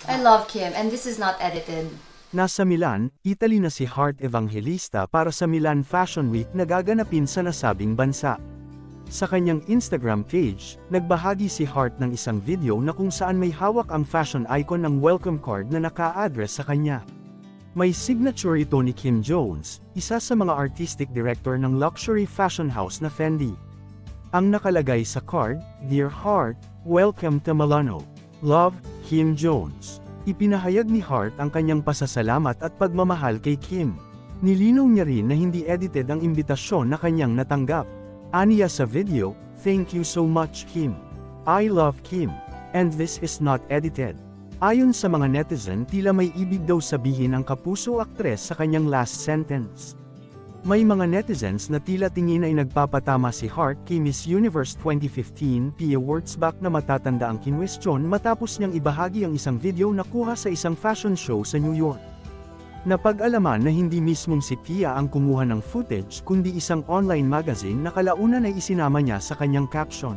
I love Kim, and this is not edited. Nasa Milan, Italy na si Heart Evangelista para sa Milan Fashion Week na gaganapin sa nasabing bansa. Sa kanyang Instagram page, nagbahagi si Heart ng isang video na kung saan may hawak ang fashion icon ng welcome card na naka-address sa kanya. May signature ito ni Kim Jones, isa sa mga artistic director ng luxury fashion house na Fendi. Ang nakalagay sa card, "Dear Heart, welcome to Milano. Love, Kim Jones." Ipinahayag ni Heart ang kanyang pasasalamat at pagmamahal kay Kim. Nilinaw niya rin na hindi edited ang imbitasyon na kanyang natanggap. Aniya sa video, "Thank you so much Kim. I love Kim. And this is not edited." Ayon sa mga netizen, tila may ibig daw sabihin ang kapuso aktres sa kanyang last sentence. May mga netizens na tila tingin ay nagpapatama si Heart kay Miss Universe 2015 P Awards back na matatanda ang kinwestiyon matapos niyang ibahagi ang isang video na kuha sa isang fashion show sa New York. Napag-alaman na hindi mismong si Pia ang kumuha ng footage kundi isang online magazine na kalaunan ay isinama niya sa kanyang caption.